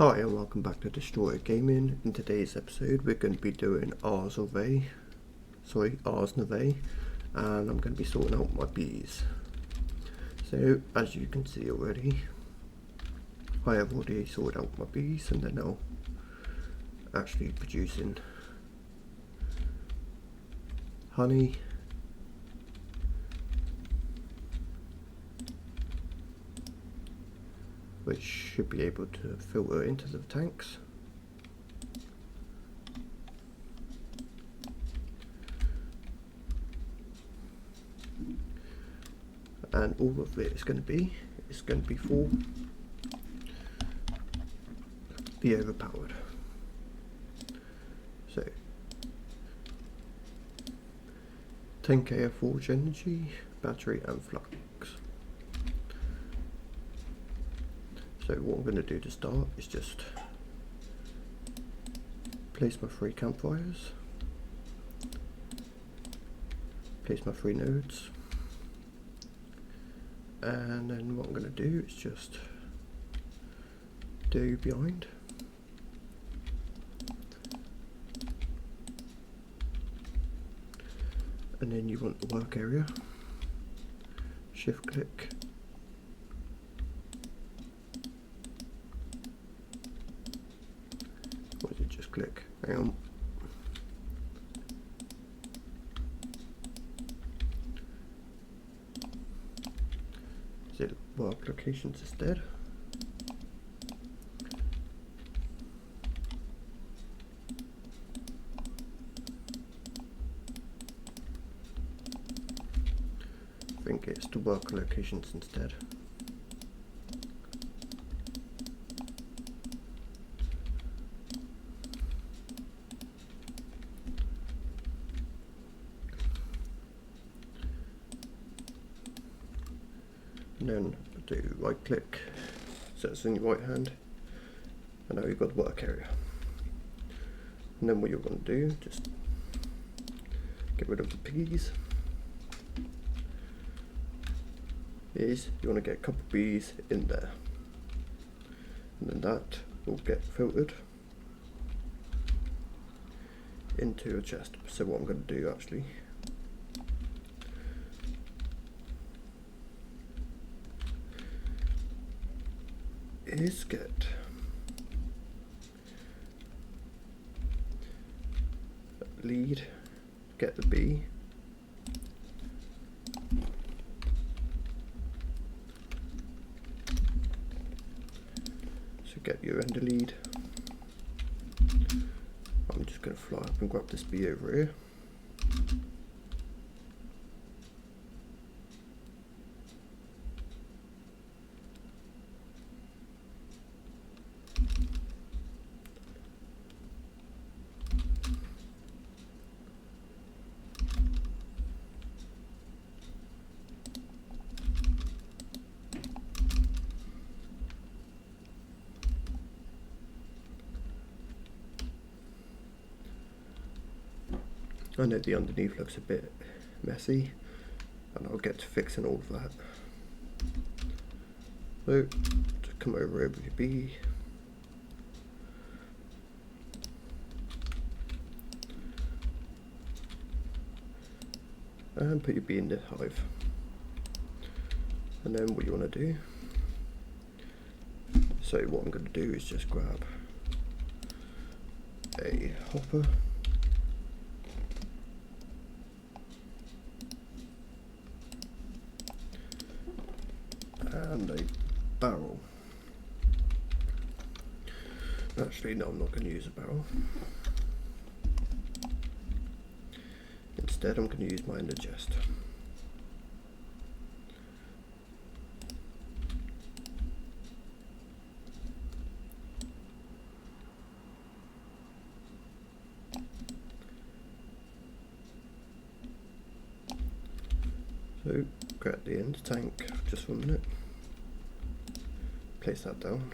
Hi and welcome back to Destroyer Gaming. In today's episode we're going to be doing Ars Nouveau, and I'm going to be sorting out my bees. So as you can see already, I have already sorted out my bees and they're now actually producing honey. Which should be able to filter into the tanks. And all of it is going to be for the overpowered. So 10k of forge energy, battery and flux. So what I'm going to do to start is just place my 3 campfires, place my 3 nodes, and then what I'm going to do is just do behind. And then you want the work area, shift click, or is it just click? Hang on. Is it work locations instead? I think it's to work locations instead. And then do right click, so it's in your right hand, and now you've got the work area. And then what you're going to do, just get rid of the piggies, is you want to get a couple of bees in there, and then that will get filtered into a chest. So what I'm going to do actually is get lead, get the bee, so get your ender lead. I'm just going to fly up and grab this bee over here. I know the underneath looks a bit messy, and I'll get to fixing all of that. So, just come over here with your bee. And put your bee in the hive. And then what you want to do, so what I'm going to do is just grab a hopper, and a barrel. Actually, no, I'm not going to use a barrel. Instead, I'm going to use my ender chest. So, grab the ender tank just for a minute. Place that down,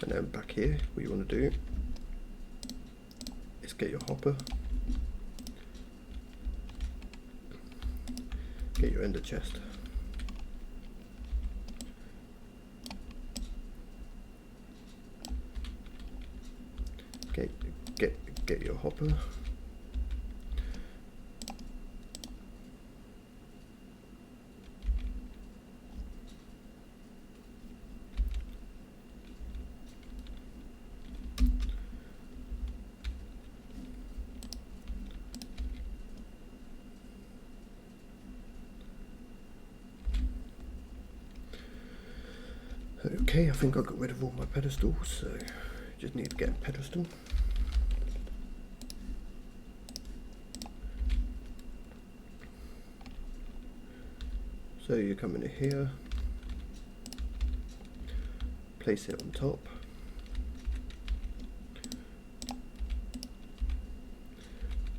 and then back here what you want to do is get your hopper, get your ender chest, get your hopper. Okay, I think I got rid of all my pedestals, so just need to get a pedestal. So you come in here, place it on top.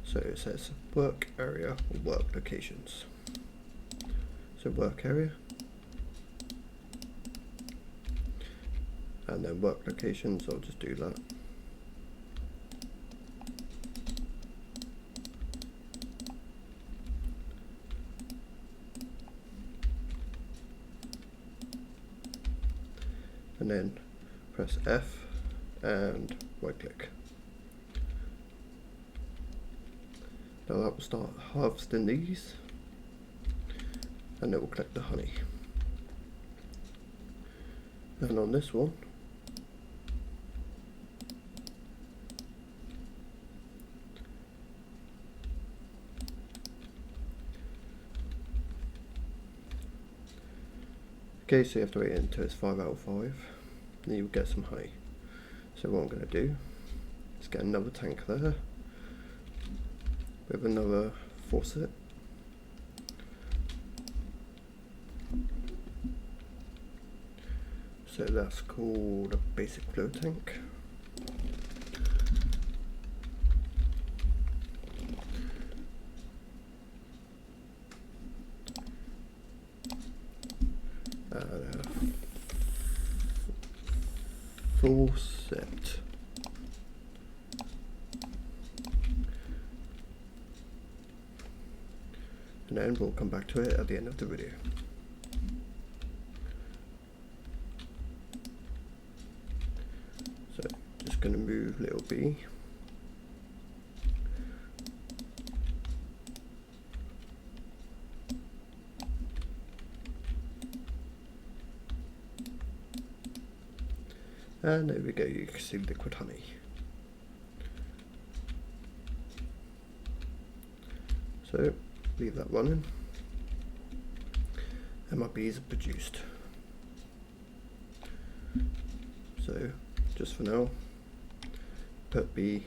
So it says work area or work locations. So work area. And then work locations, I'll just do that. And then press F and right click. Now that will start harvesting these, and it will collect the honey. And on this one, okay, so you have to wait until it's 5 out of 5, then you'll get some honey. So what I'm going to do is get another tank there with another faucet. So that's called a basic flow tank. Faucet. And then we'll come back to it at the end of the video. So just going to move little B. And there we go, you can see liquid honey. So leave that running, and my bees are produced. So just for now, put B.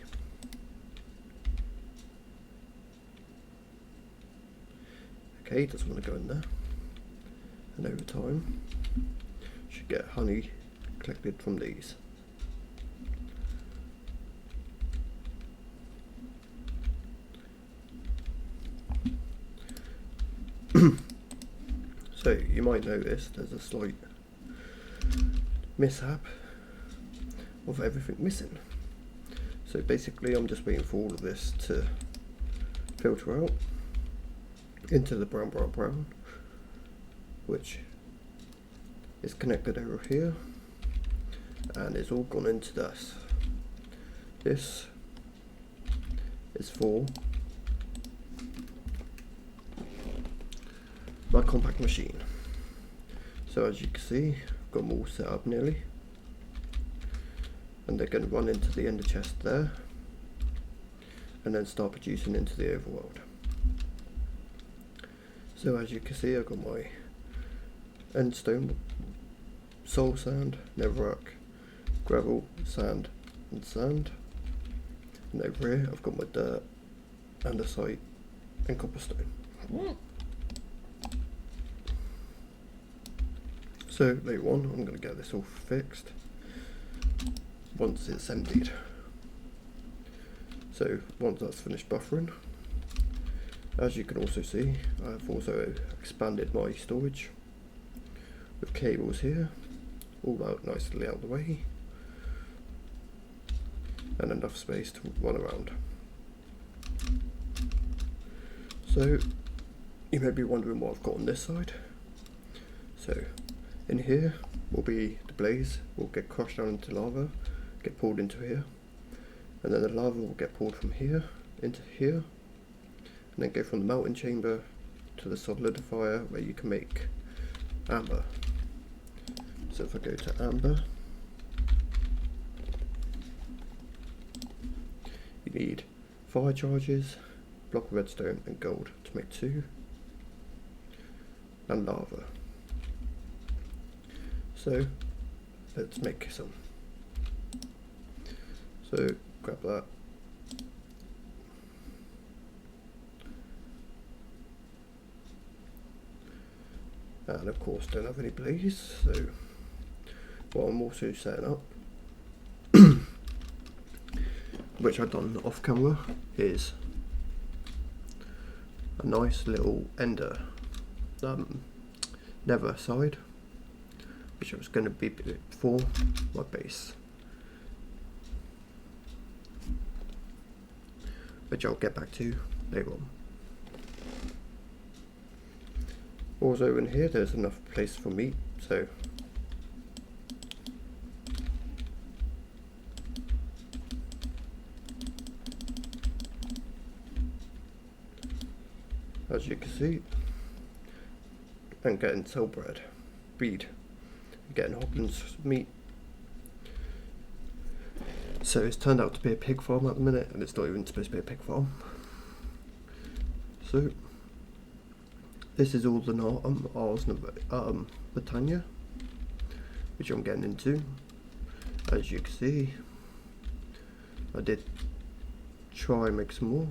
Okay, doesn't want to go in there. And over time, you should get honey collected from these. So you might notice there's a slight mishap of everything missing. So basically I'm just waiting for all of this to filter out into the brown, which is connected over here, and it's all gone into this. This is for my compact machine. So as you can see, I've got them all set up nearly, and they're going to run into the ender chest there and then start producing into the overworld. So as you can see, I've got my endstone, soul sand, netherrack, gravel, sand and sand, and over here I've got my dirt, andesite and copperstone. So later on I'm going to get this all fixed once it's emptied. So once that's finished buffering, as you can also see, I've also expanded my storage with cables here, all out nicely out of the way, and enough space to run around. So you may be wondering what I've got on this side. So in here will be the blaze, will get crushed down into lava, get pulled into here, and then the lava will get poured from here into here, and then go from the melting chamber to the solidifier where you can make amber. So if I go to amber, you need fire charges, block of redstone and gold to make 2, and lava. So let's make some. So grab that. And of course don't have any blaze, so what I'm also setting up, which I've done off camera, is a nice little ender nether side, which was going to be for my base, which I'll get back to later on. Also in here there's enough place for meat, so as you can see, I'm getting soul bread, getting Hopkins meat. So it's turned out to be a pig farm at the minute, and it's not even supposed to be a pig farm. So this is all the Ars Nouveau Britannia, which I'm getting into. As you can see, I did try and make some more,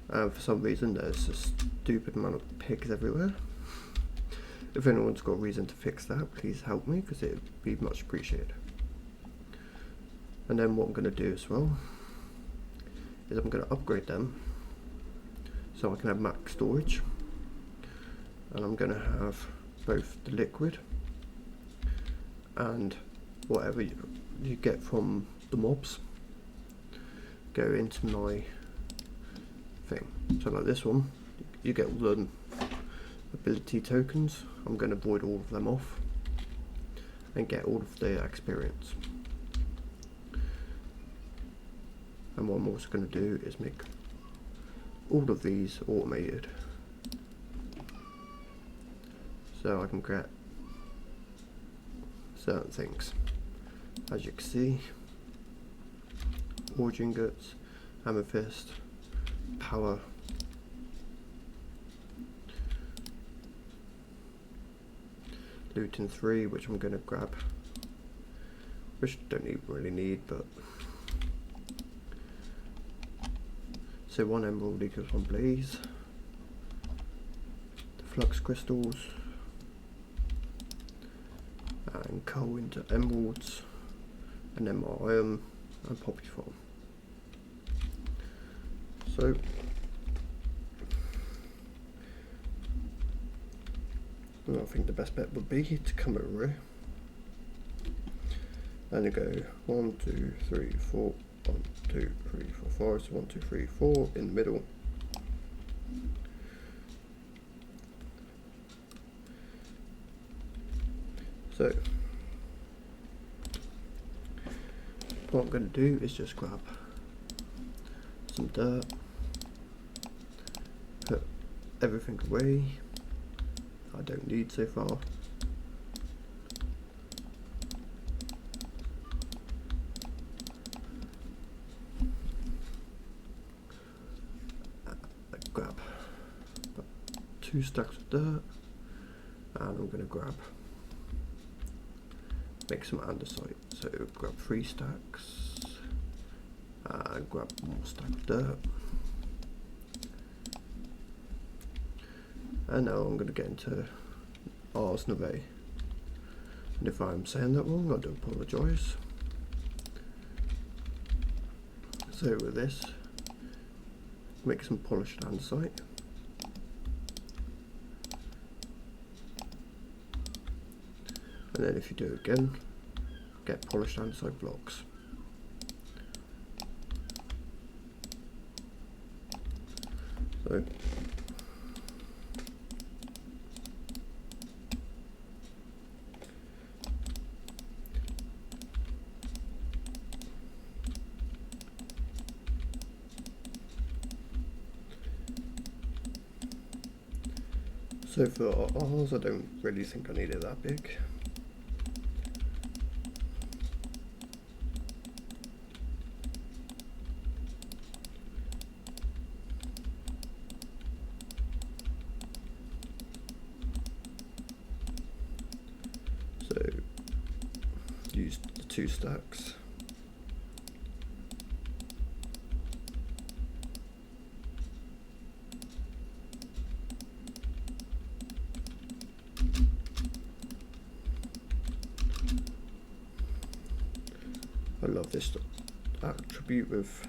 and for some reason there's a stupid amount of pigs everywhere. If anyone's got a reason to fix that, please help me, because it would be much appreciated. And then what I'm going to do as well is I'm going to upgrade them so I can have max storage, and I'm going to have both the liquid and whatever you get from the mobs go into my thing. So like this one, you get all the ability tokens. I'm going to void all of them off and get all of the experience. And what I'm also going to do is make all of these automated, so I can get certain things. As you can see, ore ingots, amethyst, power, looting 3, which I'm going to grab, which I don't really need, but so 1 emerald equals 1 blaze, the flux crystals, and coal into emeralds, and then my iron and poppy farm. So I think the best bet would be to come over here and you go 1, 2, 3, 4, 1, 2, 3, 4, 5, so 1, 2, 3, 4 in the middle. So what I'm going to do is just grab some dirt, put everything away I don't need so far. Grab 2 stacks of dirt, and I'm going to make some andesite. So grab 3 stacks and grab more stack of dirt. And now I'm going to get into Ars Nouveau. And if I'm saying that wrong, I do apologise. So with this, make some polished andesite. And then if you do it again, get polished andesite blocks. So So for Rs, I don't really think I need it that big. So use the 2 stacks. I love this attribute with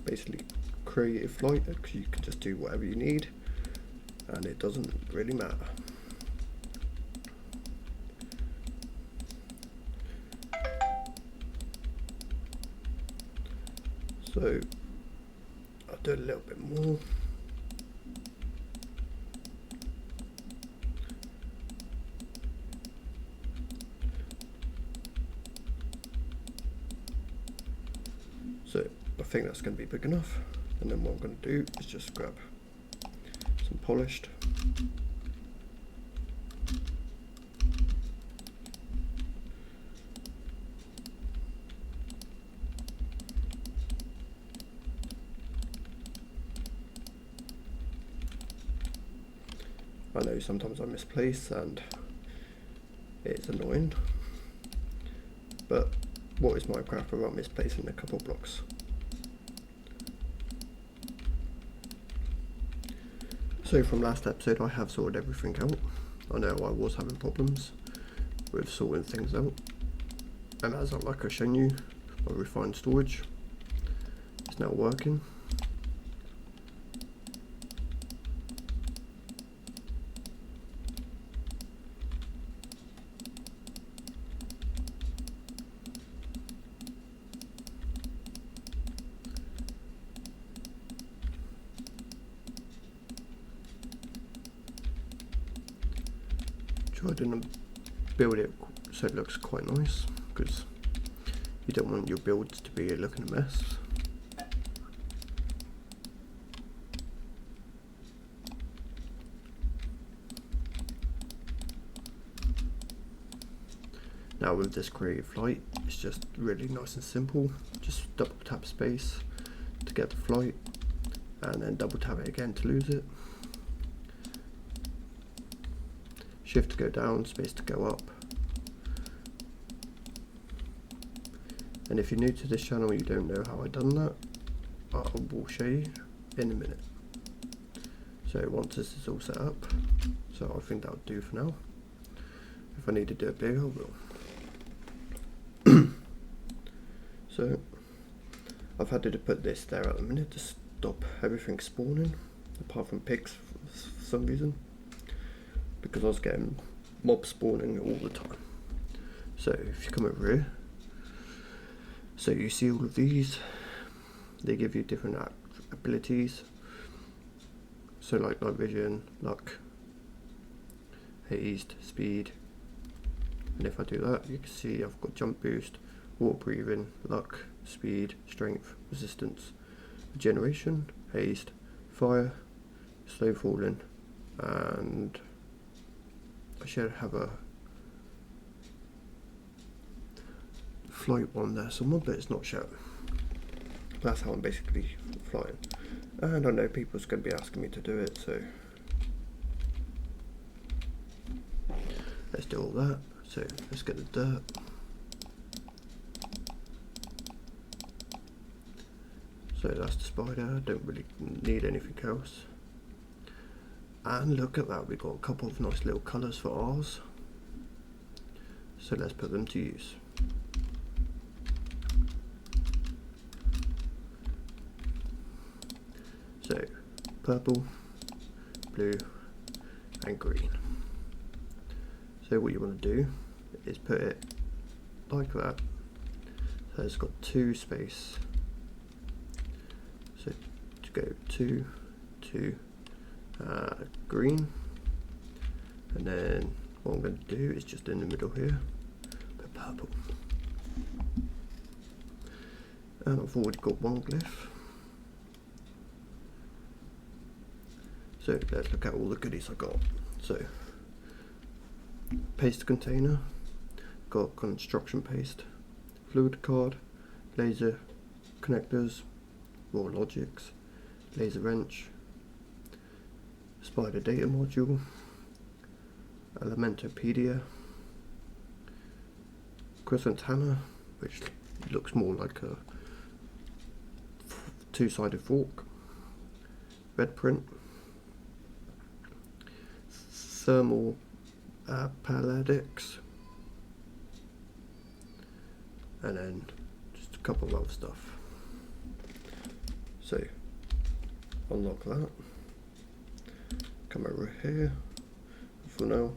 basically creative flight, because you can just do whatever you need and it doesn't really matter. So I'll do a little bit more. So I think that's going to be big enough, and then what I'm going to do is just grab some polished. I know sometimes I misplace and it's annoying, but what is Minecraft without misplacing a couple blocks? So from last episode I have sorted everything out. I know I was having problems with sorting things out, and as like I've shown you, my refined storage is now working. Tried to build it so it looks quite nice, because you don't want your builds to be looking a mess. Now with this creative flight, it's just really nice and simple. Just double tap space to get the flight, and then double tap it again to lose it. Shift to go down, space to go up. And if you're new to this channel and you don't know how I done that, I will show you in a minute. So once this is all set up, so I think that'll do for now. If I need to do it bigger, I will. So I've had to put this there at the minute to stop everything spawning, apart from pigs for some reason, because I was getting mob spawning all the time. So if you come over here, so you see all of these, they give you different abilities. So like night vision, luck, hazed, speed, and if I do that, you can see I've got jump boost, water breathing, luck, speed, strength, resistance, regeneration, hazed, fire, slow falling, and I should have a flight one there somewhere, but it's not showing. That's how I'm basically flying, and I know people's going to be asking me to do it, so let's do all that. So let's get the dirt. So that's the spider, I don't really need anything else. And look at that, we've got a couple of nice little colours for ours. So let's put them to use. So purple, blue and green. So what you want to do is put it like that. So it's got 2 space. So to go 2, 2, green, and then what I'm going to do is just in the middle here put purple, and I've already got one glyph, So let's look at all the goodies I got. So paste container, got construction paste, fluid card, laser connectors, raw logics, laser wrench, spider data module, elementopedia, crescent hammer, which looks more like a two-sided fork, red print, thermal palladics, and then just a couple of other stuff. So unlock that, come over here. For now,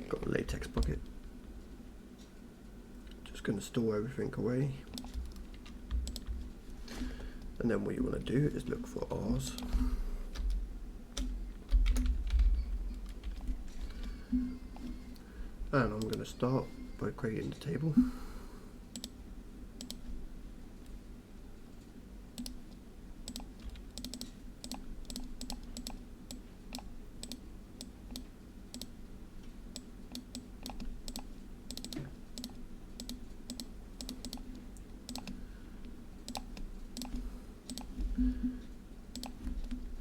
got a latex bucket. Just going to store everything away, and then what you want to do is look for Ars. And I'm going to start by creating the table.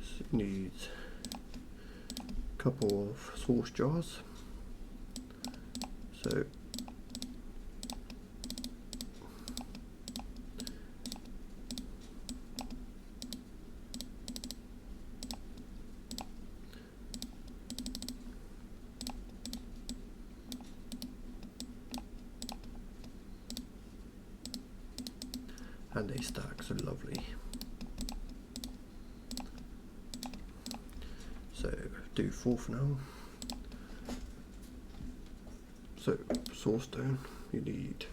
So it needs a couple of sauce jars. So and they stack so lovely. So do 4 for now. So source stone, you need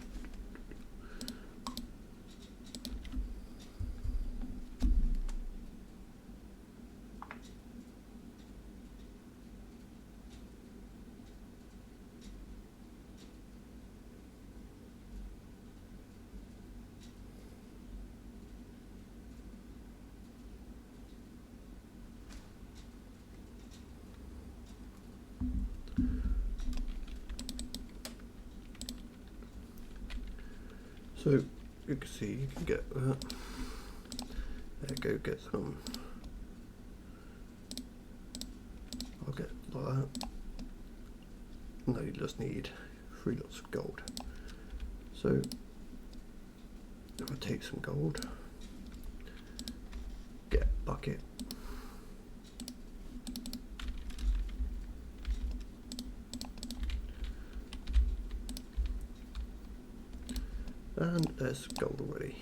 so you can see you can get that. There, go get some. I'll get like that. No, you just need 3 lots of gold. So if I take some gold, get a bucket. And there's gold already.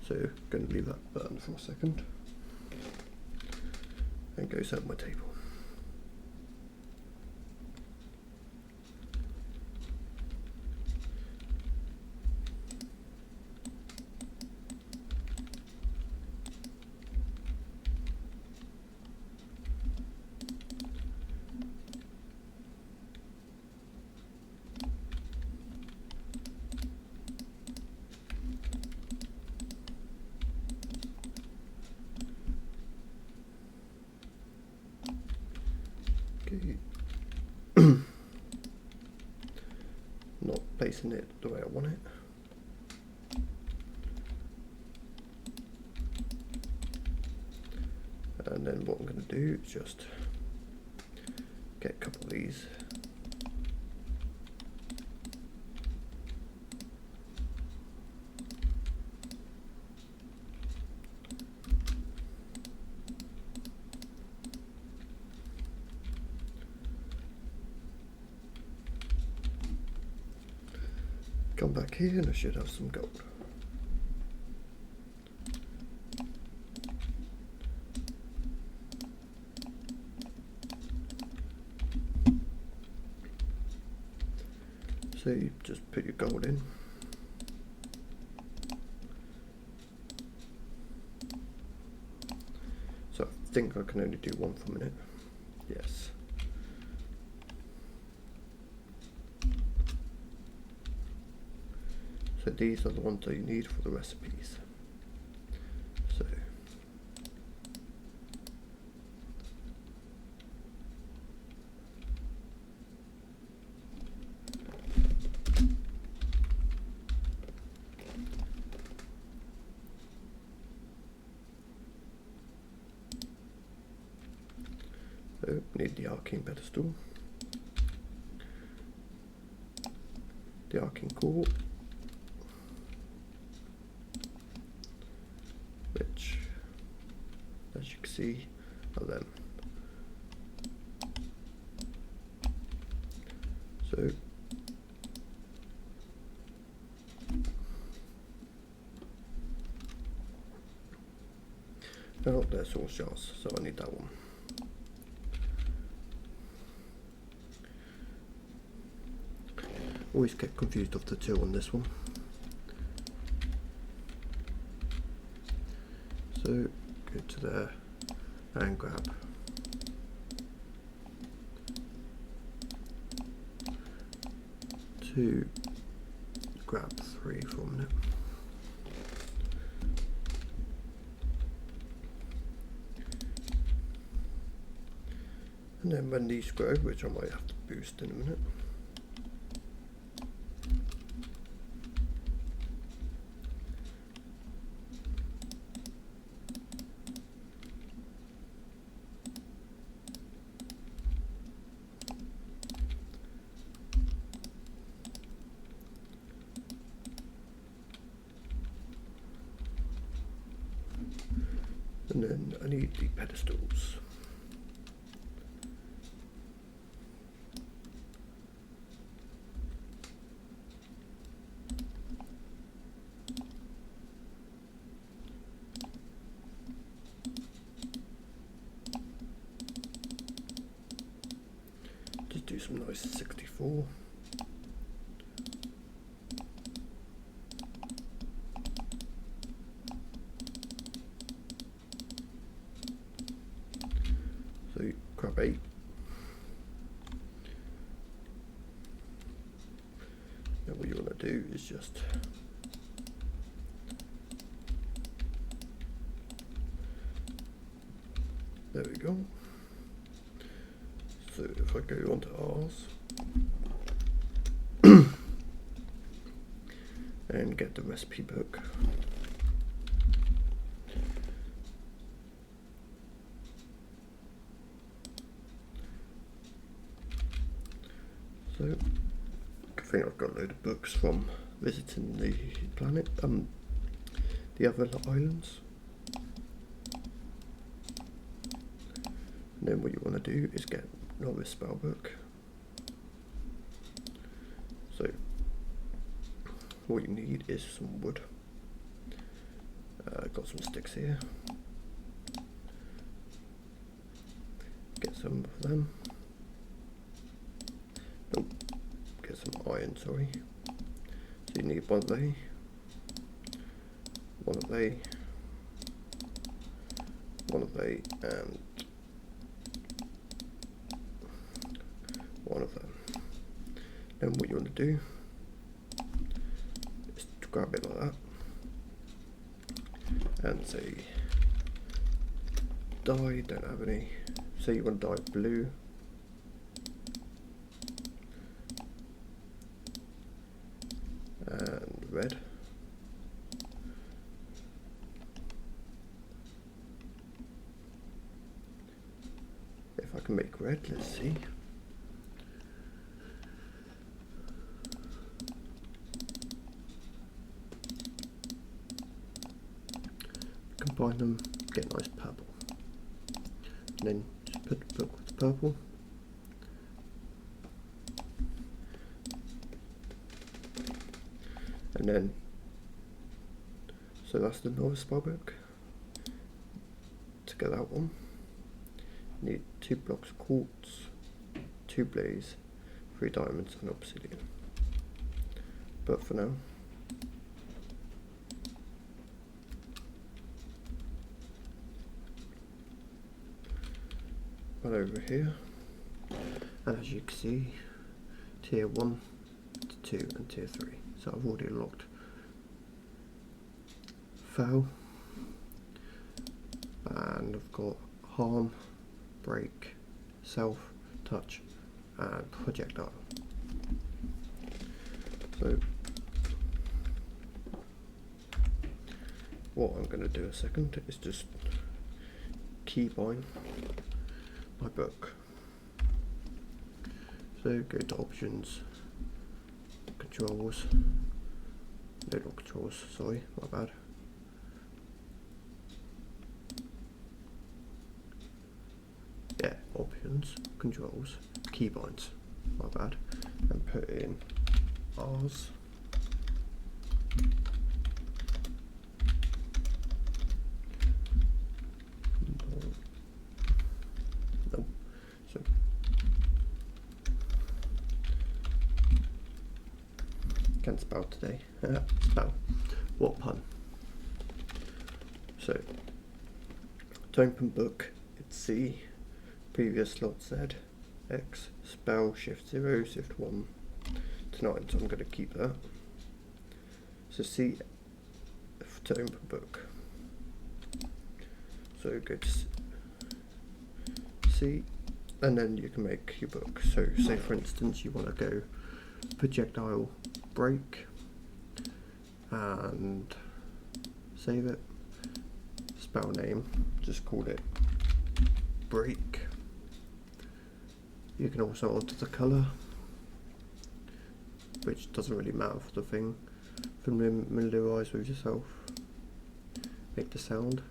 So going to leave that burn for a second and go set my table. Not placing it the way I want it. And then what I'm going to do is just get a couple of these. Come back here and I should have some gold. So you just put your gold in. So I think I can only do 1 for a minute. Yes. So these are the ones that you need for the recipes. So So we need the arcing pedestal, the arcing core, which, as you can see, are them. So oh, there's source jars, so I need that one. Always get confused of the two on this one. So go to there and grab two, grab three from it. And then when these grow, which I might have to boost in a minute, and then I need the pedestals. Just do some nice 64. So grab 8. Now what you want to do is just there we go. So if I go onto Ars and get the recipe book, so I think I've got a load of books from visiting the planet, the other islands. And then what you want to do is get novice spellbook. So what you need is some wood. Got some sticks here. Get some of them. Nope. Get some iron, sorry. So you need one of they, one of they, one of they, and one of them. Then what you want to do is to grab it like that and say dye, don't have any, say you want to dye blue, and red, if I can make red, let's see. Combine them, get nice purple, and then just put the book with the purple, and then so that's the novice spellbook. To get that one, you need 2 blocks of quartz, 2 blaze, 3 diamonds, and obsidian. But for now, right over here, and as you can see, tier 1 to 2 and tier 3. So I've already unlocked foul, and I've got harm, break, self, touch, and projectile. So what I'm going to do a second is just keybind my book. So go to options, controls, no, not controls, sorry, my bad. Yeah, options, controls, keybinds, my bad, and put in Ars. No, so can't spell today. Spell. What pun? So to open book, it's C. Previous slot Z. X. Spell shift 0, shift 1 to 9. So I'm going to keep that. So C to open book. So go to C, and then you can make your book. So say for instance you want to go projectile break and save it. Spell name, just call it break. You can also alter the colour, which doesn't really matter for the thing. Familiarise with yourself. Make the sound.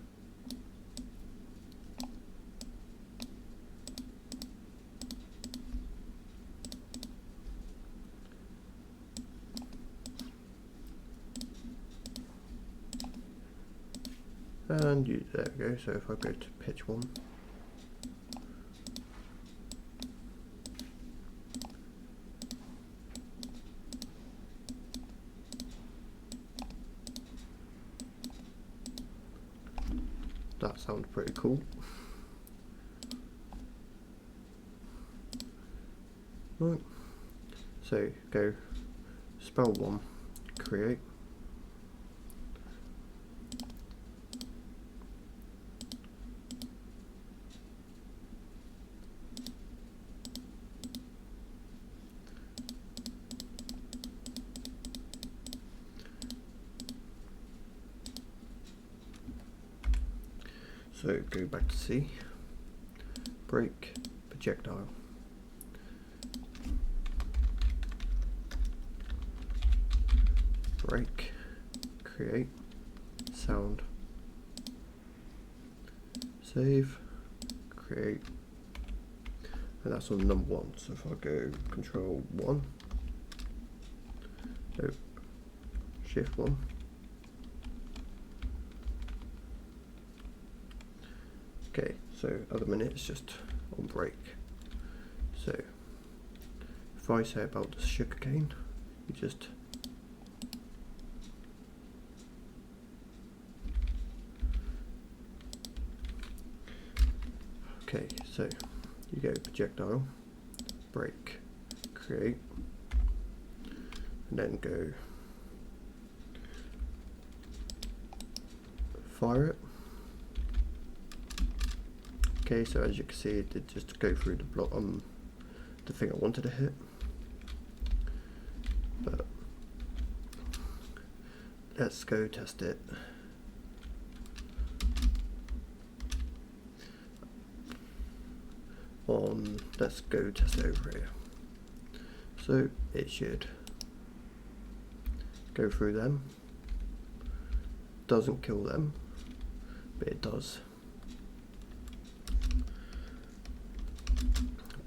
And there we go. So if I go to pitch 1, that sounds pretty cool. Right. So go spell 1, create. So go back to C, break, projectile. Break, create, sound, save, create, and that's on number 1. So if I go control 1, no, shift 1, okay, so at the minute it's just on break. So if I say about the sugar cane, you just okay, so you go projectile, break, create, and then go fire it. Okay, so as you can see, it did just go through the block on the thing I wanted to hit. But let's go test it. Let's go test it over here. So it should go through them. Doesn't kill them, but it does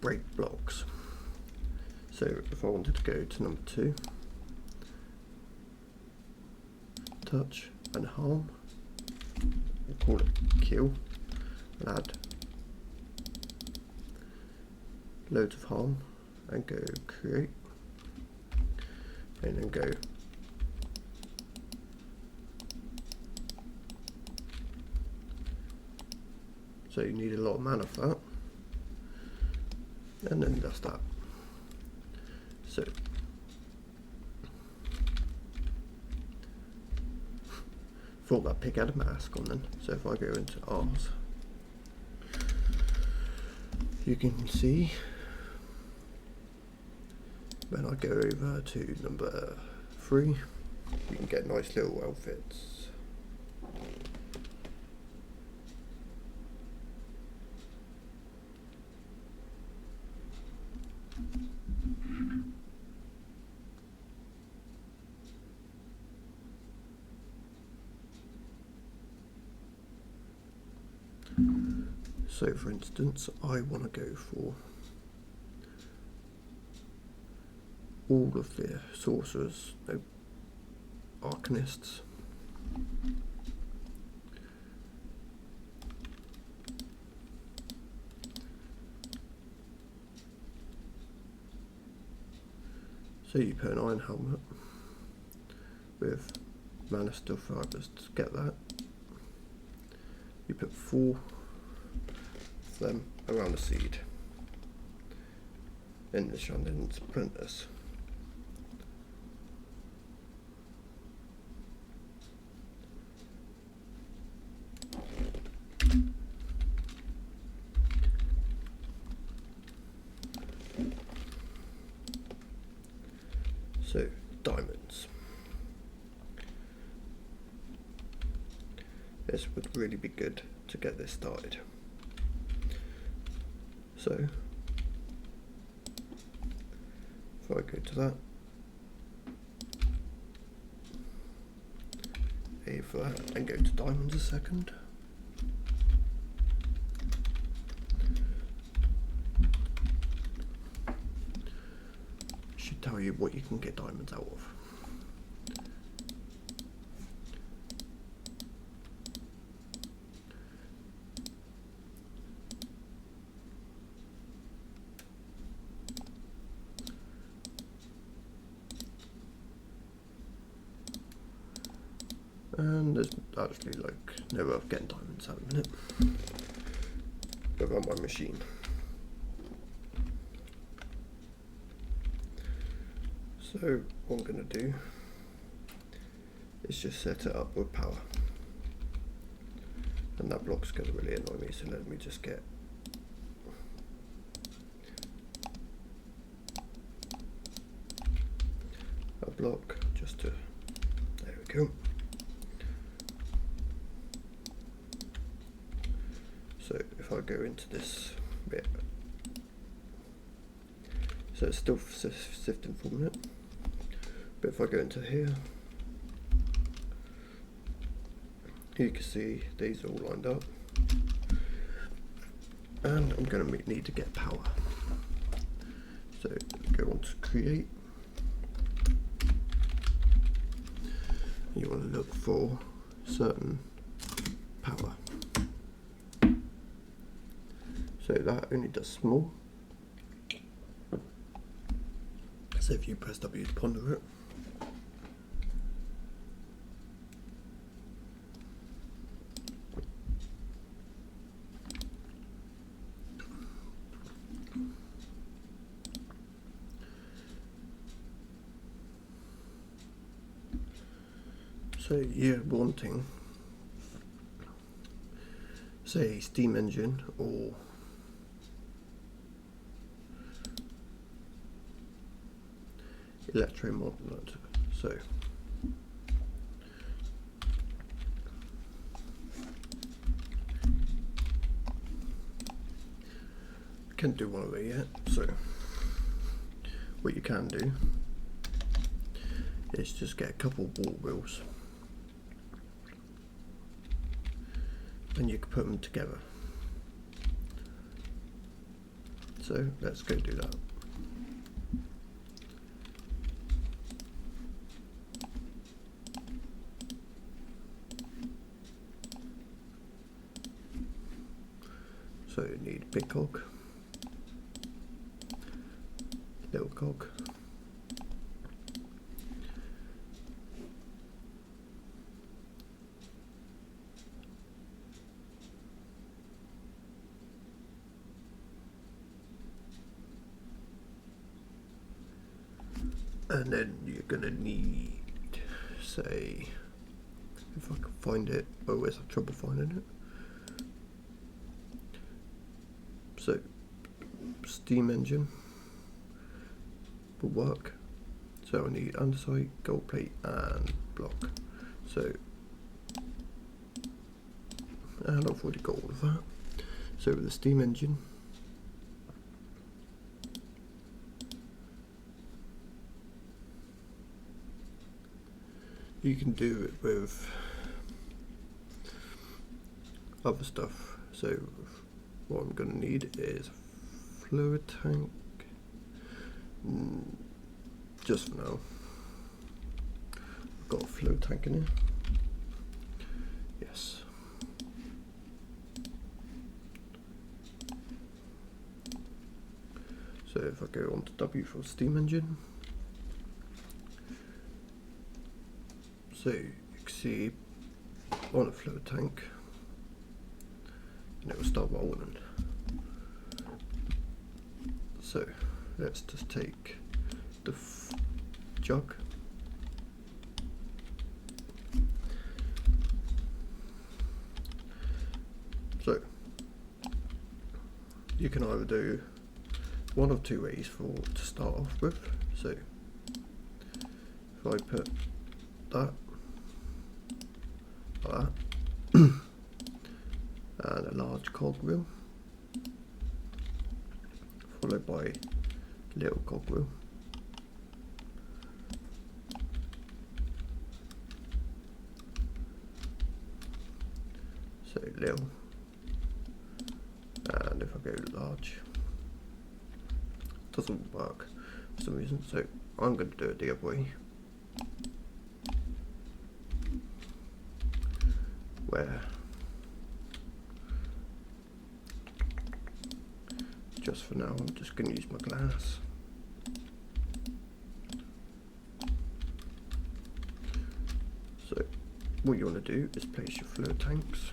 break blocks. So if I wanted to go to number 2, touch and harm, we'll call it kill, and add loads of harm, and go create, and then go so you need a lot of mana for that, and then that's that. So thought that pig had a mask on then. So if I go into Ars, you can see when I go over to number 3, you can get nice little outfits. So for instance, I want to go for all of the sorcerers, no, arcanists. So you put an iron helmet with mana steel fibers to get that. You put 4 of them around the seed in the shining splinters. So diamonds. This would really be good to get this started. So if I go to that, A for that, and go to diamonds a second. Should tell you what you can get diamonds out of. And there's actually like no way of getting diamonds out of it without my machine. So what I'm going to do is just set it up with power, and that block's going to really annoy me, so let me just get a block just to, there we go. So if I go into this bit, so it's still sifting from it, but if I go into here, you can see these are all lined up, and I'm going to need to get power. So go on to create. You want to look for certain power. So that only does small. So if you press W to ponder it, so you're wanting, say, steam engine or electromagnet. So can't do one of it yet. So what you can do is just get a couple of ball wheels, and you can put them together. So let's go do that. So you need big cog, little cog, and then you're gonna need, say, if I can find it, I always have trouble finding it. So steam engine will work. So I need andesite, gold plate and block. So, and I've already got all of that. So with the steam engine, you can do it with other stuff. So what I'm going to need is a fluid tank, just for now. I've got a fluid tank in here, yes. So if I go on to W for steam engine, so you can see on a fluid tank, and it will start rolling. So let's just take the jug, so you can either do one of two ways to start off with. So if I put that like that and a large cogwheel followed by little cogwheel, so little, and if I go large, doesn't work for some reason, so I'm going to do it the other way, where just for now I'm just going to use my glass. So what you want to do is place your fluid tanks,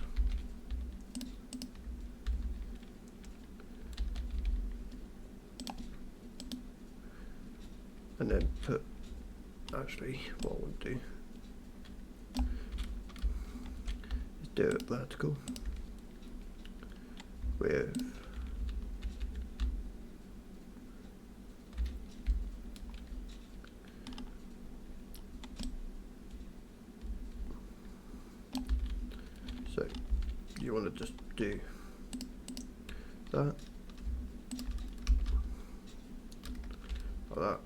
and then put, actually what I want to do is do it vertical with so you want to just do that like that.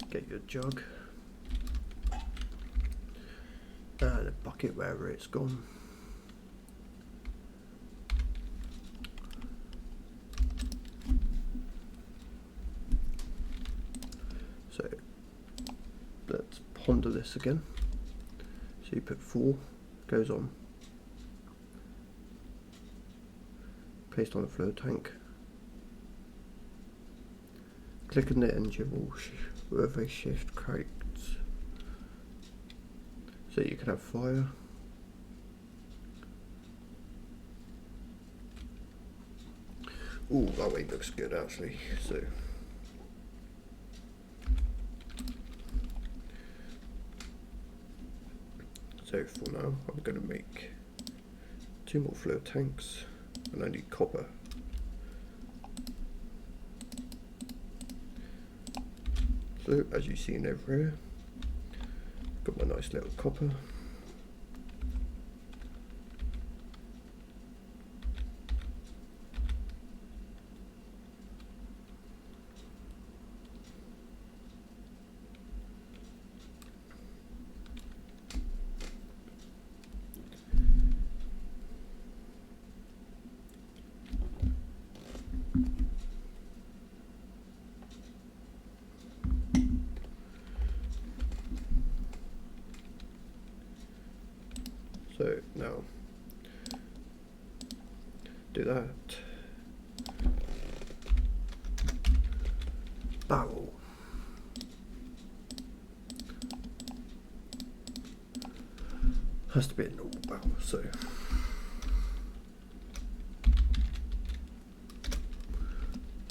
Get your jug and a bucket wherever it's gone. So let's ponder this again. So you put 4, goes on, placed on a fluid tank. Click on the engine will with a shift creates, so you can have fire. Ooh, that way looks good actually. So for now I'm going to make 2 more fluid tanks, and I need copper. So as you've seen over here, got my nice little copper. So now do that. Barrel. Has to be a normal barrel, so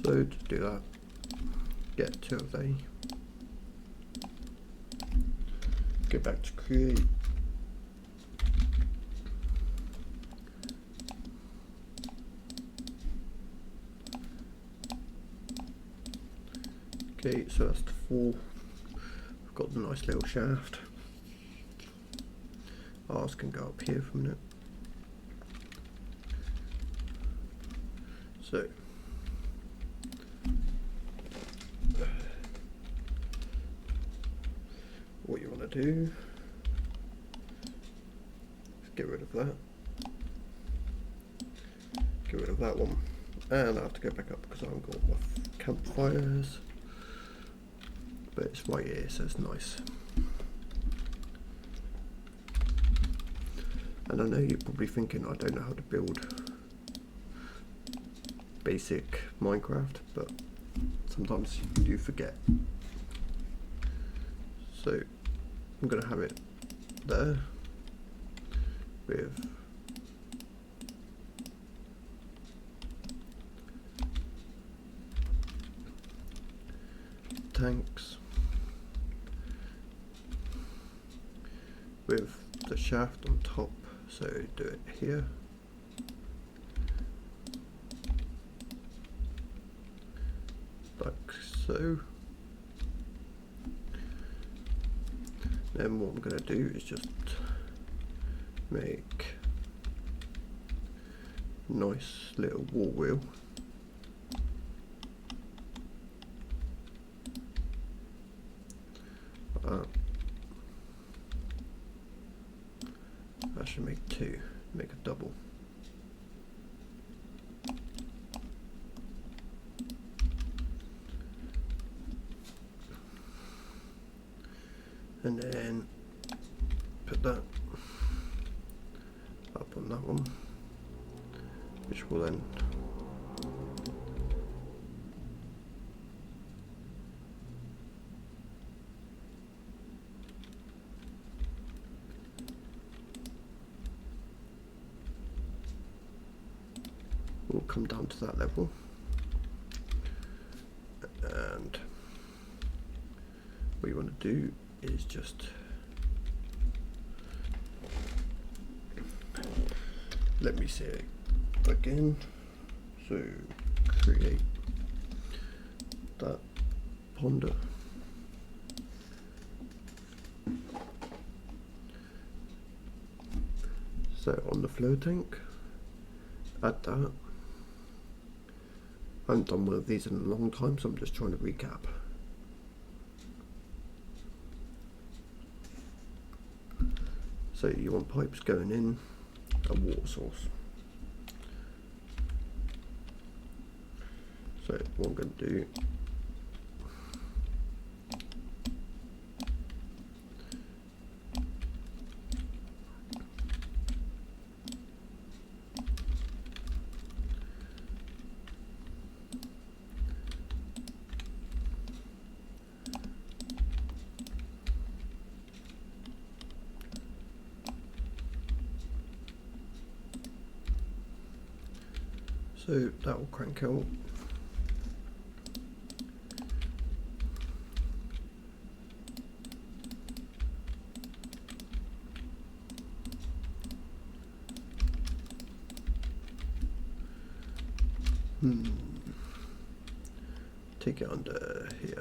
to do that, get 2 of they, go back to create, okay, so that's the 4. I've got the nice little shaft. Ars can go up here for a minute. So what you want to do is get rid of that. get rid of that one. And I have to go back up because I haven't got my campfires. But it's right here, so it's nice. And I know you're probably thinking I don't know how to build basic Minecraft, but sometimes you do forget. So I'm going to have it there with tanks, with the shaft on top, so do it here. Like so. Then what I'm going to do is just make a nice little wall wheel. I should make two, make a double. And then put that up on that one, which will then will come down to that level. And what you want to do is just let me say it again. So create that ponder. So on the flow tank, add that. I haven't done one of these in a long time, so I'm just trying to recap. So you want pipes going in, a water source. So what I'm going to do, so that will crank out. Take it under here.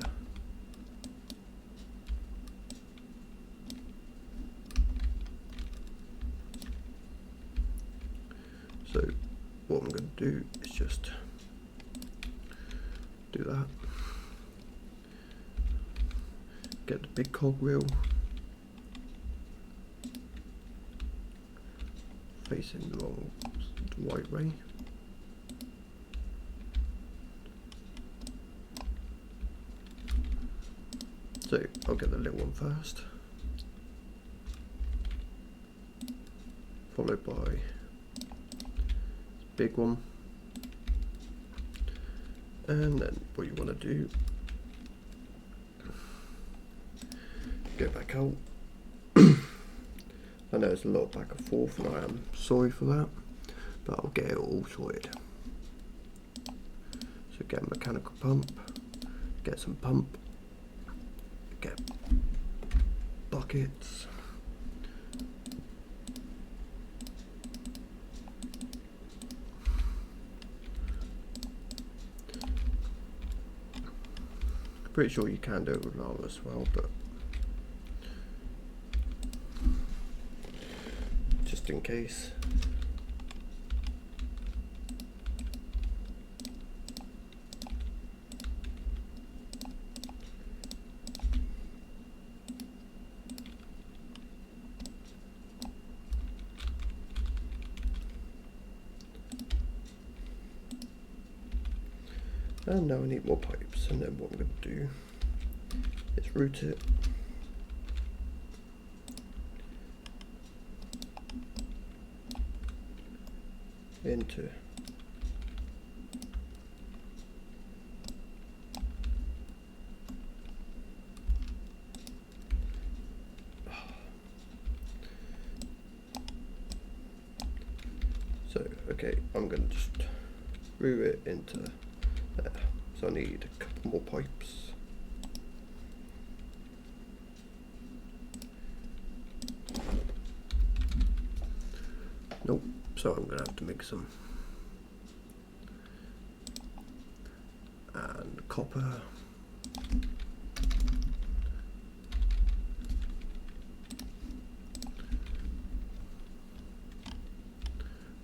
So what I'm going to do is just do that. Get the big cogwheel facing the right way. So I'll get the little one first, followed by the big one, and then what you want to do, go back out. I know there's a lot of back and forth, and I am sorry for that, but I'll get it all sorted. So get a mechanical pump, get some pump, get buckets, pretty sure you can do it with lava as well, but just in case. And now I need more pipes, and then what I'm going to do is route it into so okay, I'm going to just route it into there. So I need a couple more pipes. Nope, so I'm going to have to make some. And copper.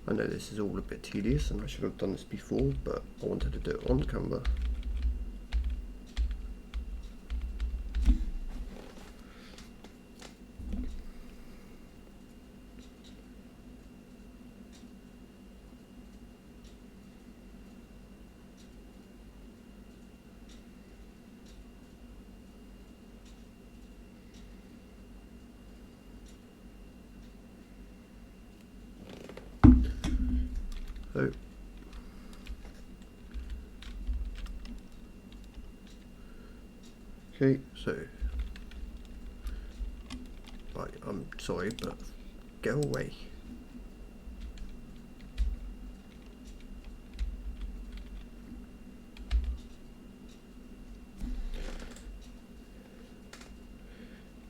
I know this is all a bit tedious and I should have done this before, but I wanted to do it on camera. So okay, so right, I'm sorry, but go away.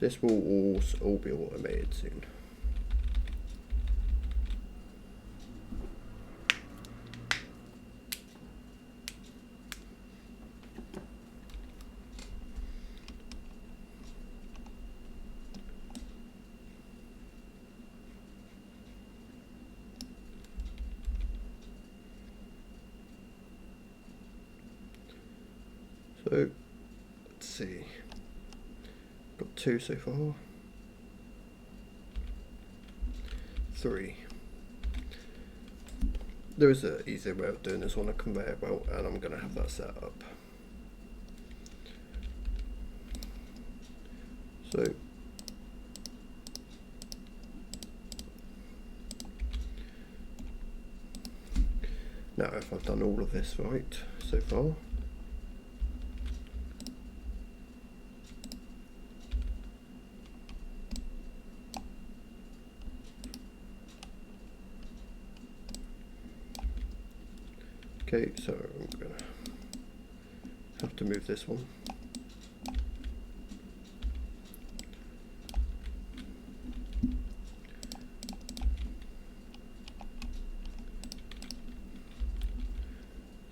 This will all be automated soon. So let's see, got 2 so far, 3. There is an easier way of doing this on a conveyor belt, and I'm going to have that set up. So now if I've done all of this right so far, okay, so I'm going to have to move this one.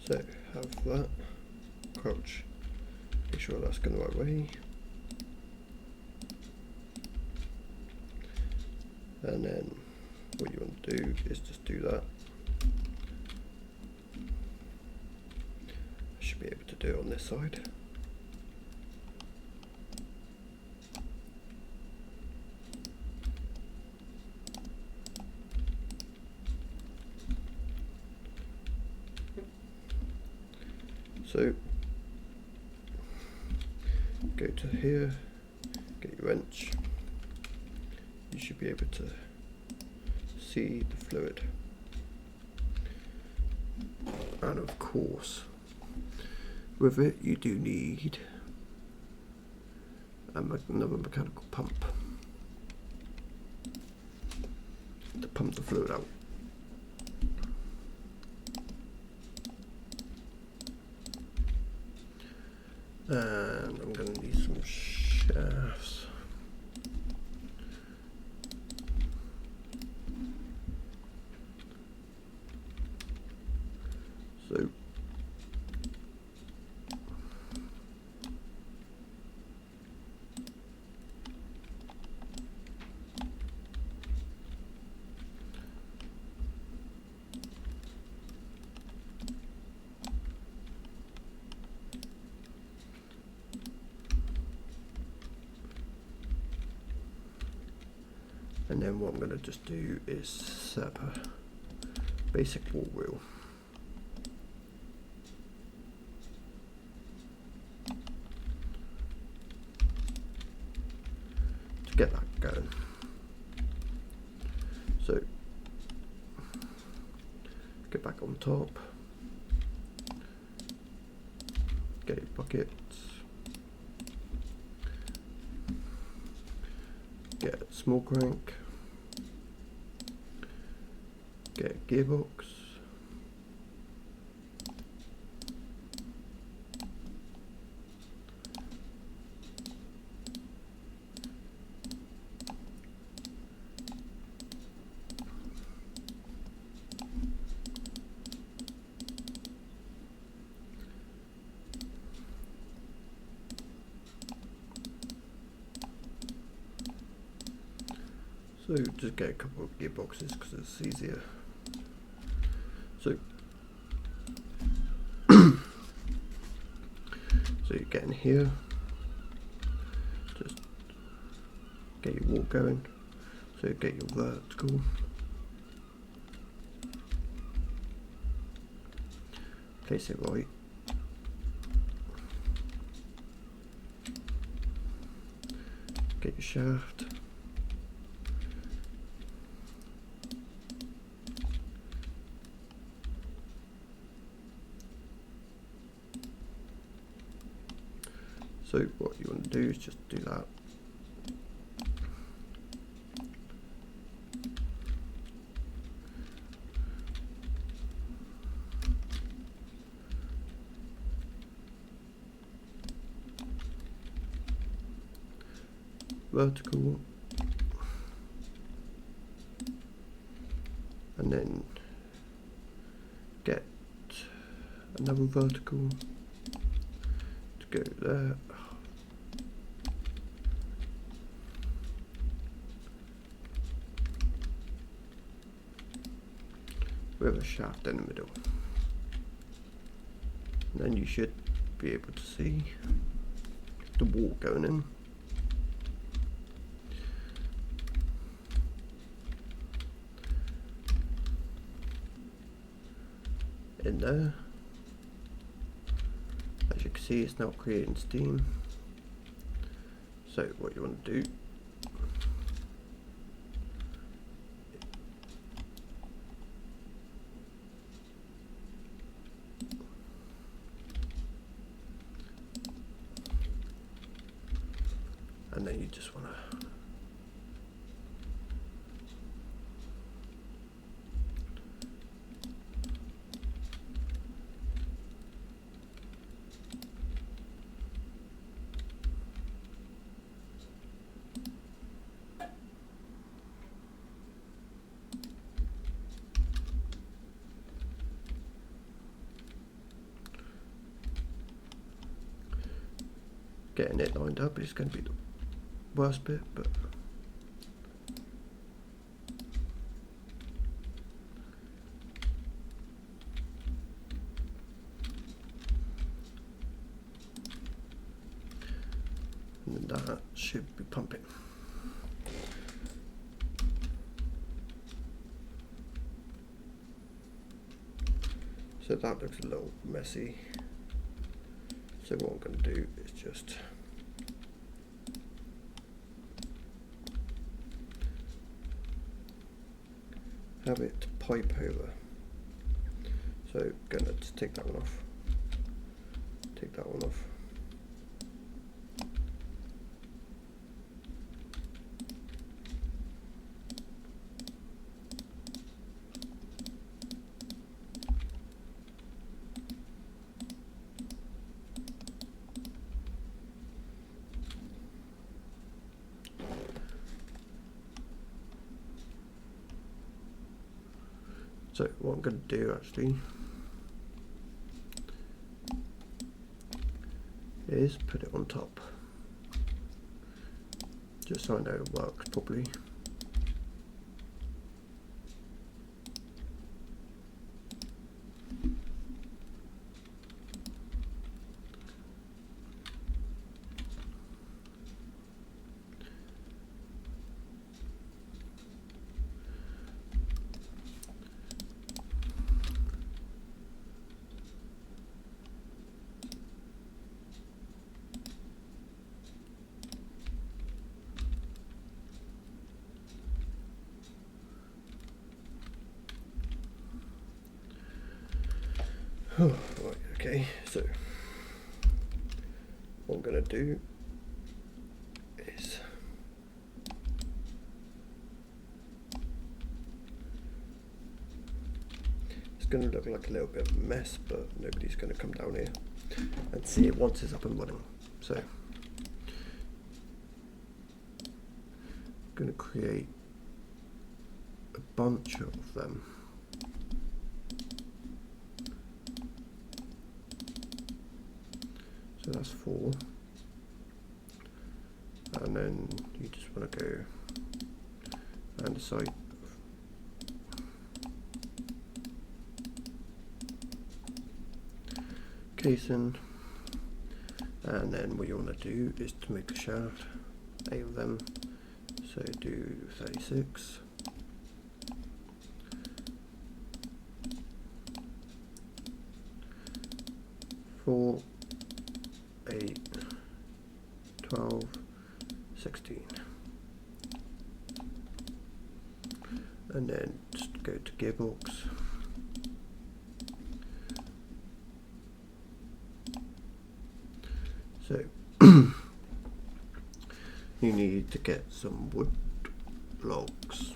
So have that, crouch, make sure that's going the right way. And then what you want to do is just do that. I should be able to do it on this side. So go to here, get your wrench. You should be able to see the fluid. And of course, with it you do need another mechanical pump to pump the fluid out. And I'm going to need some shafts. So and then what I'm going to just do is set up a basic wall wheel. get that going. So get back on top, get your buckets, get a small crank, get a gearbox, so just get a couple of gearboxes because it's easier. So so you get in here, just get your walk going, so get your vertical, place it right, get your shaft, so what you want to do is just do that. Vertical, and then get another vertical to go there. With a shaft in the middle, and then you should be able to see the wall going in there. As you can see, it's now creating steam. So what you want to do, and then you just want to getting it lined up is going to be the worst bit, but and that should be pumping. So that looks a little messy. So what I'm going to do is just have it pipe over. So going to take that one off, take that one off. So what I'm going to do actually is put it on top, just so I know it works properly. Right, okay, so what I'm going to do is it's going to look like a little bit of a mess, but nobody's going to come down here and see it once it's up and running. So I'm going to create a bunch of them. So that's 4, and then you just want to go and decide casing, and then what you want to do is to make a shaft, 8 of them, so do 36. Four, 8, 12, 16, and then just go to gearbox, so you need to get some wood logs.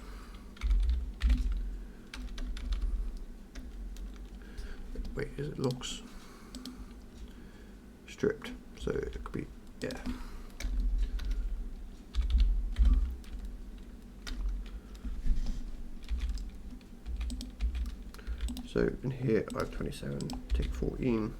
Wait, is it logs? Stripped, so it could be, yeah. So in here I have 27, take 14.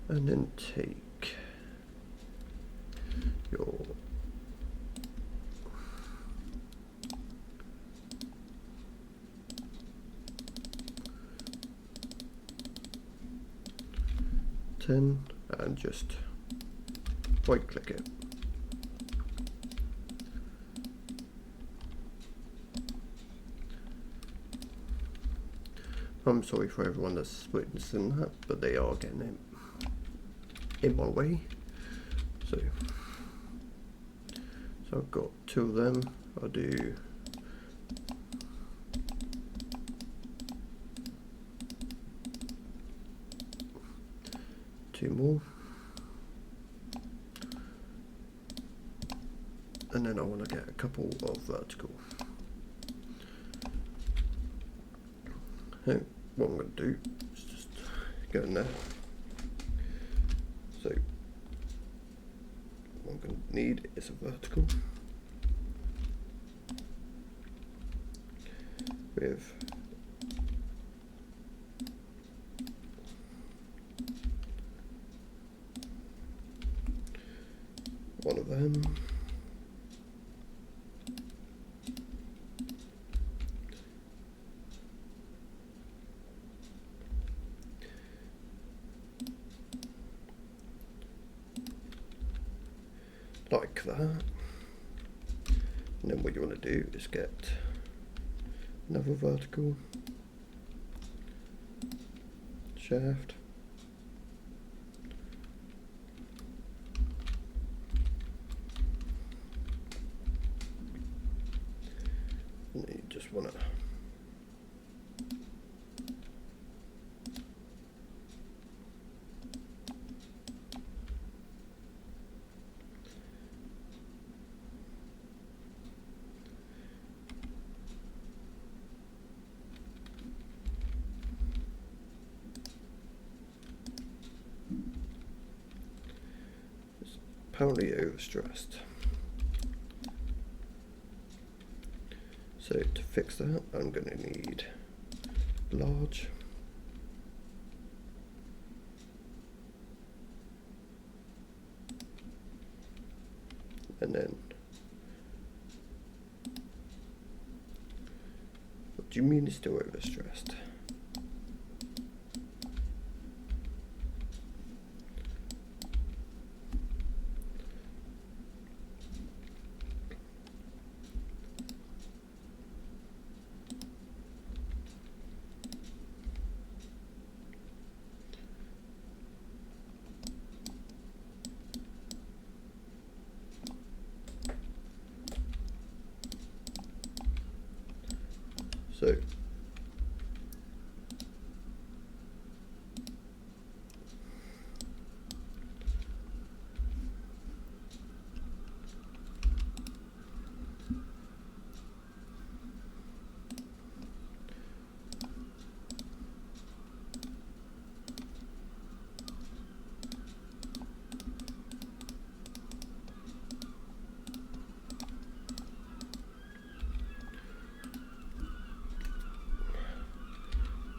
And then take your ten and just right click it. I'm sorry for everyone that's witnessing that, but they are getting it in my way. So I've got 2 of them. I'll do two more, and then I want to get a couple of vertical. So what I'm going to do is just go in there. So what I'm going to need is a vertical with one of them, like that, and then what you want to do is get another vertical shaft, and then you just want to apparently overstressed. So to fix that, I'm going to need large, and then what do you mean it's still overstressed?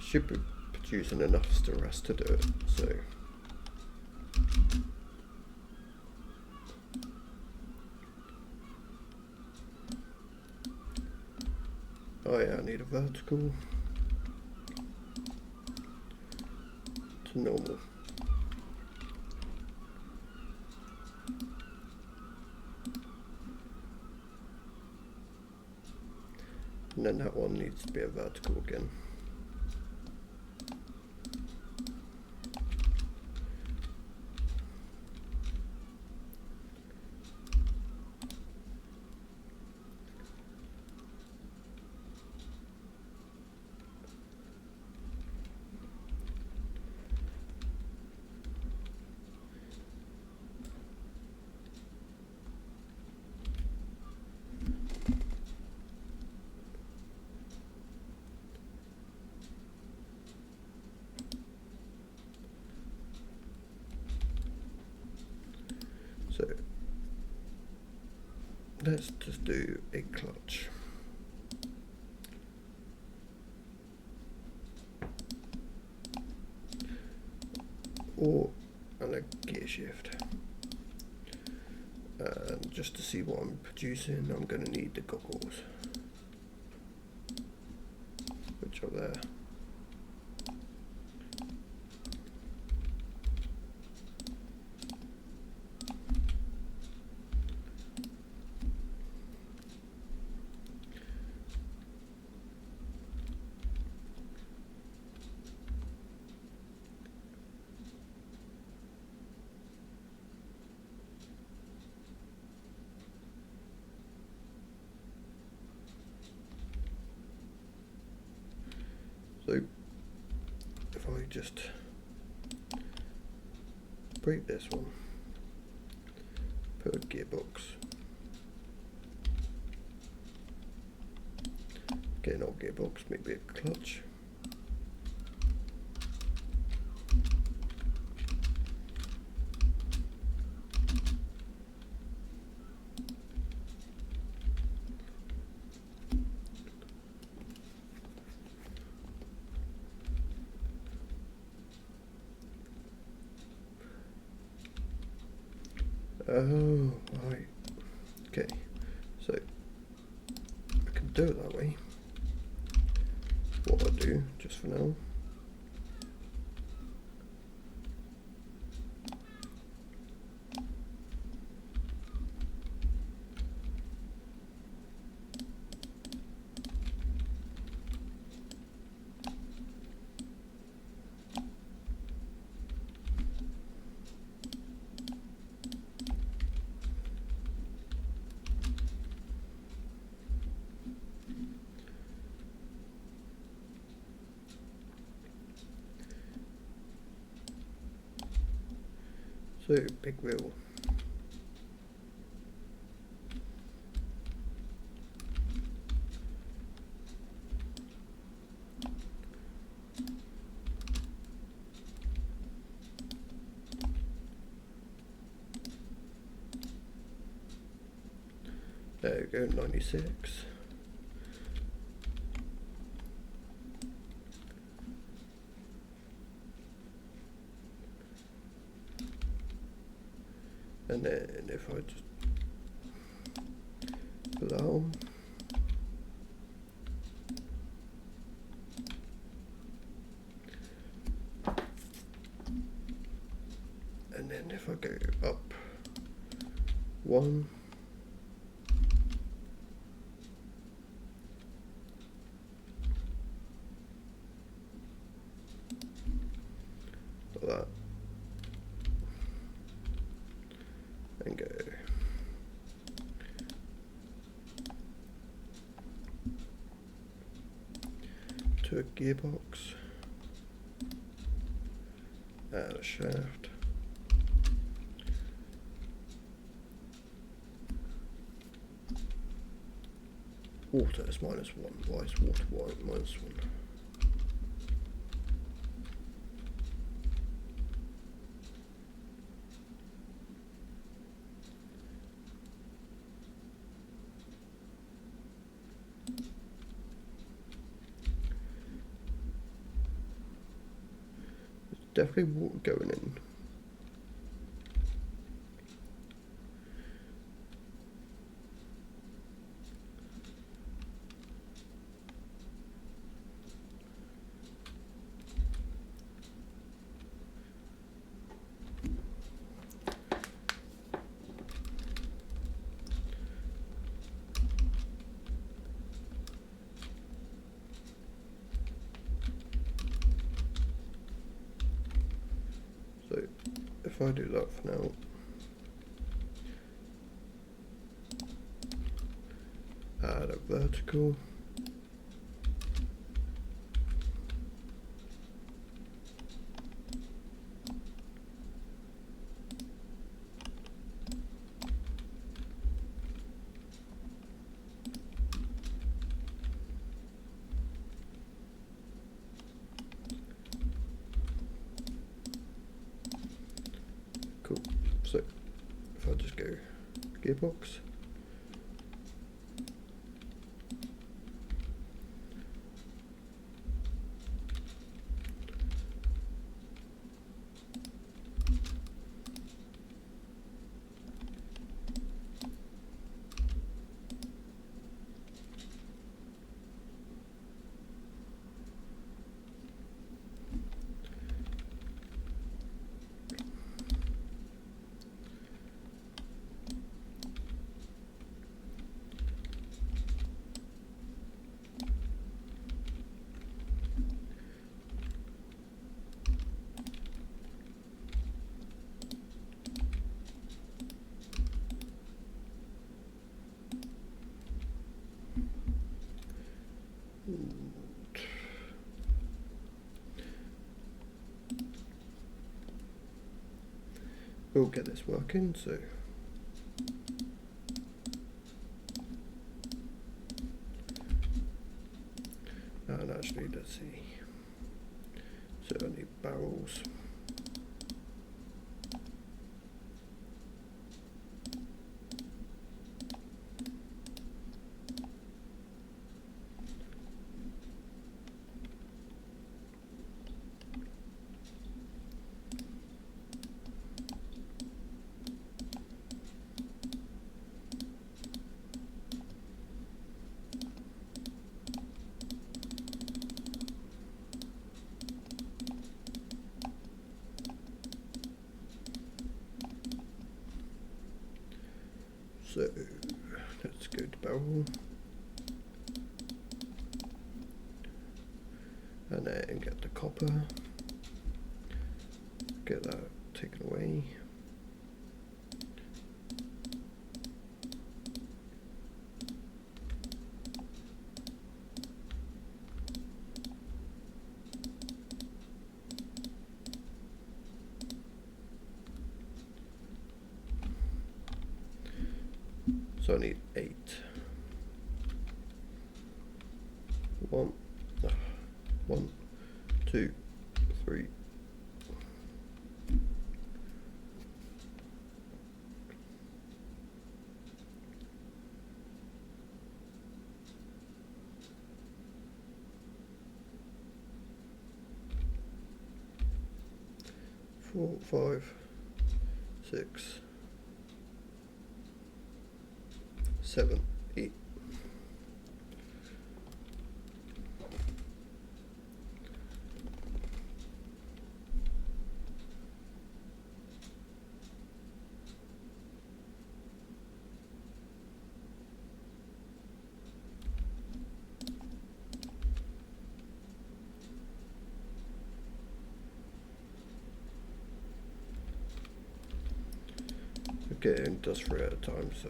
should be producing enough stress to do it, so oh yeah, I need a vertical to normal. And then that one needs to be a vertical again. So let's just do a clutch. Or a gear shift. And just to see what I'm producing, I'm going to need the goggles, which are there. So if I just break this one, put a gearbox, get an old gearbox, maybe a clutch, oh, right, okay, so I can do it that way. What I do, just for now, so big wheel. There we go, 96. And then if I just put that on, and then if I go up one, like that, and go to a gearbox, add a shaft, water is -1. Why is water -1? definitely water going in. So if I do that for now, add a vertical, cool. So if I just go gearbox, we'll get this working. So and actually let's see, so I need barrels. So let's go to barrel and then get the copper, get that taken away. So I need 8. 1, 2, 3. Four, 5, 6, 7, 8. Getting just 3 at a time, so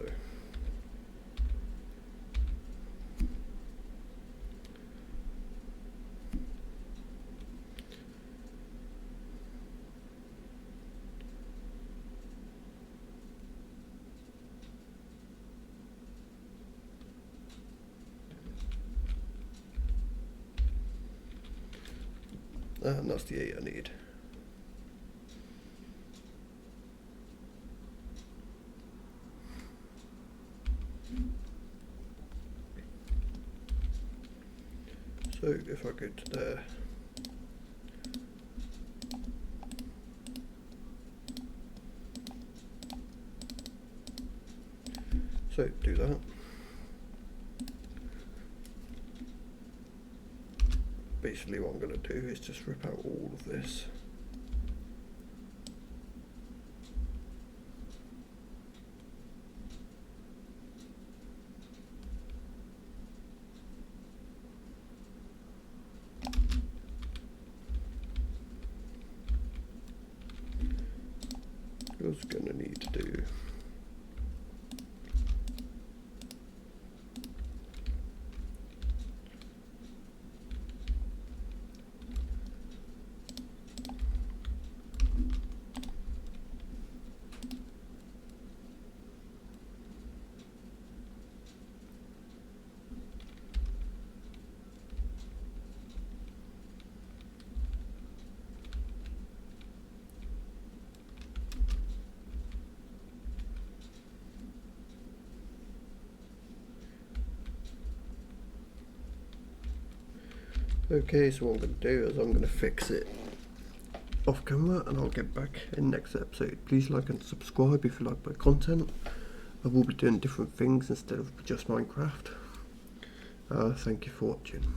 and that's the 8 I need. So if I go to there, So do that. Basically what I'm going to do is just rip out all of this. You're also going to need to do okay, so what I'm going to do is I'm going to fix it off camera and I'll get back in next episode. Please like and subscribe if you like my content. I will be doing different things instead of just Minecraft. Thank you for watching.